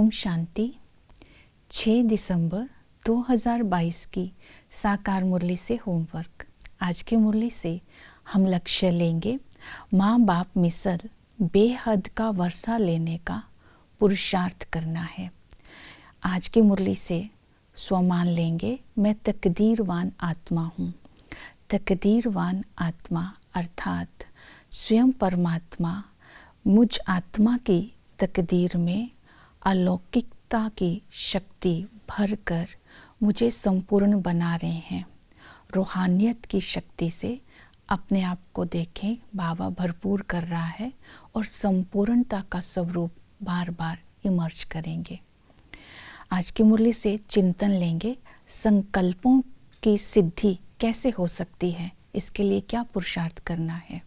ओम शांति। 6 दिसंबर 2022 की साकार मुरली से होमवर्क। आज की मुरली से हम लक्ष्य लेंगे माँ बाप मिसल बेहद का वर्षा लेने का पुरुषार्थ करना है। आज की मुरली से स्वमान लेंगे, मैं तकदीरवान आत्मा हूँ। तकदीरवान आत्मा अर्थात स्वयं परमात्मा मुझ आत्मा की तकदीर में अलौकिकता की शक्ति भरकर मुझे संपूर्ण बना रहे हैं। रूहानियत की शक्ति से अपने आप को देखें, बाबा भरपूर कर रहा है और संपूर्णता का स्वरूप बार बार इमर्ज करेंगे। आज की मुरली से चिंतन लेंगे, संकल्पों की सिद्धि कैसे हो सकती है, इसके लिए क्या पुरुषार्थ करना है।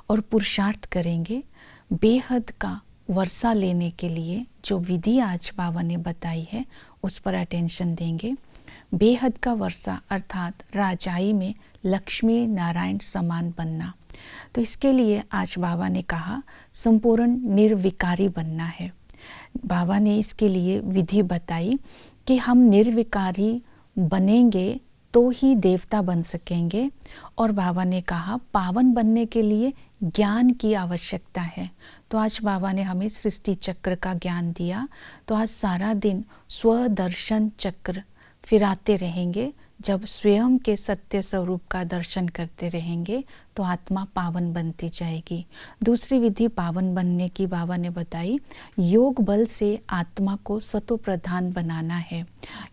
और पुरुषार्थ करेंगे बेहद का वर्षा लेने के लिए जो विधि आज बाबा ने बताई है उस पर अटेंशन देंगे। बेहद का वर्षा अर्थात राजाई में लक्ष्मी नारायण समान बनना। तो इसके लिए आज बाबा ने कहा संपूर्ण निर्विकारी बनना है। बाबा ने इसके लिए विधि बताई कि हम निर्विकारी बनेंगे तो ही देवता बन सकेंगे। और बाबा ने कहा पावन बनने के लिए ज्ञान की आवश्यकता है। तो आज बाबा ने हमें सृष्टि चक्र का ज्ञान दिया। तो आज सारा दिन स्वदर्शन चक्र फिराते रहेंगे। जब स्वयं के सत्य स्वरूप का दर्शन करते रहेंगे तो आत्मा पावन बनती जाएगी। दूसरी विधि पावन बनने की बाबा ने बताई, योग बल से आत्मा को सतो प्रधान बनाना है।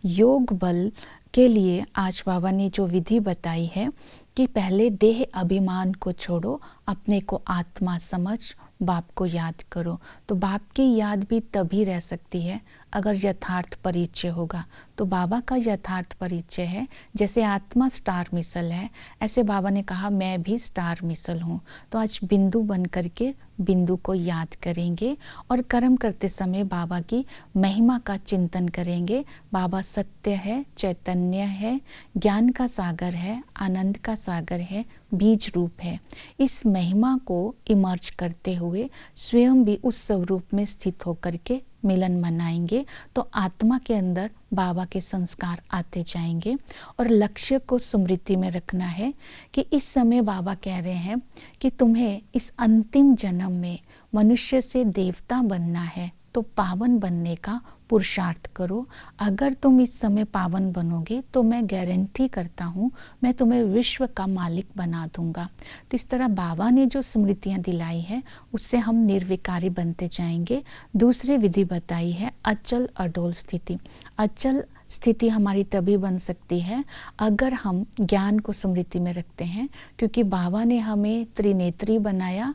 योग बल के लिए आज बाबा ने जो विधि बताई है कि पहले देह अभिमान को छोड़ो, अपने को आत्मा समझ बाप को याद करो। तो बाप की याद भी तभी रह सकती है अगर यथार्थ परिचय होगा। तो बाबा का यथार्थ परिचय है, जैसे आत्मा स्टार मिसल है, ऐसे बाबा ने कहा मैं भी स्टार मिसल हूँ। तो आज बिंदु बन करके बिंदु को याद करेंगे और कर्म करते समय बाबा की महिमा का चिंतन करेंगे। बाबा सत्य है, चैतन्य है, ज्ञान का सागर है, आनंद का सागर है, बीज रूप है। इस महिमा को इमर्ज करते हुए स्वयं भी उस स्वरूप में स्थित होकर के मिलन मनाएंगे। तो आत्मा के अंदर बाबा के संस्कार आते जाएंगे। और लक्ष्य को स्मृति में रखना है कि इस समय बाबा कह रहे हैं कि तुम्हें इस अंतिम जन्म में मनुष्य से देवता बनना है, तो पावन बनने का पुरुषार्थ करो। अगर तुम इस समय पावन बनोगे तो मैं गारंटी करता हूँ मैं तुम्हें विश्व का मालिक बना दूंगा। तो इस तरह बाबा ने जो स्मृतियाँ दिलाई है उससे हम निर्विकारी बनते जाएंगे। दूसरी विधि बताई है अचल अडोल स्थिति। अचल स्थिति हमारी तभी बन सकती है अगर हम ज्ञान को स्मृति में रखते हैं, क्योंकि बाबा ने हमें त्रिनेत्री बनाया,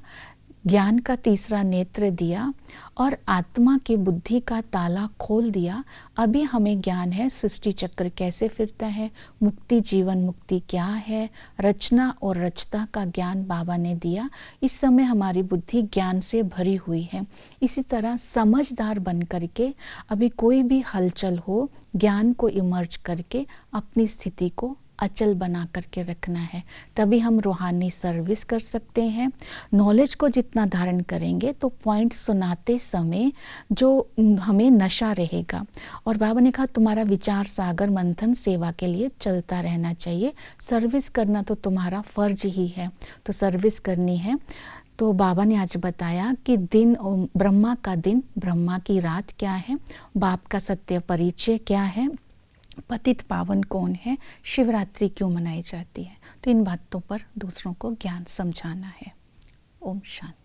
ज्ञान का तीसरा नेत्र दिया और आत्मा की बुद्धि का ताला खोल दिया। अभी हमें ज्ञान है सृष्टि चक्र कैसे फिरता है, मुक्ति जीवन मुक्ति क्या है, रचना और रचता का ज्ञान बाबा ने दिया। इस समय हमारी बुद्धि ज्ञान से भरी हुई है। इसी तरह समझदार बन करके अभी कोई भी हलचल हो, ज्ञान को इमर्ज करके अपनी स्थिति को अचल बना करके रखना है, तभी हम रूहानी सर्विस कर सकते हैं। नॉलेज को जितना धारण करेंगे तो पॉइंट सुनाते समय जो हमें नशा रहेगा। और बाबा ने कहा तुम्हारा विचार सागर मंथन सेवा के लिए चलता रहना चाहिए। सर्विस करना तो तुम्हारा फर्ज ही है, तो सर्विस करनी है। तो बाबा ने आज बताया कि दिन ब्रह्मा का दिन, ब्रह्मा की रात क्या है, बाप का सत्य परिचय क्या है, पतित पावन कौन है, शिवरात्रि क्यों मनाई जाती है। तो इन बातों पर दूसरों को ज्ञान समझाना है। ओम शांति।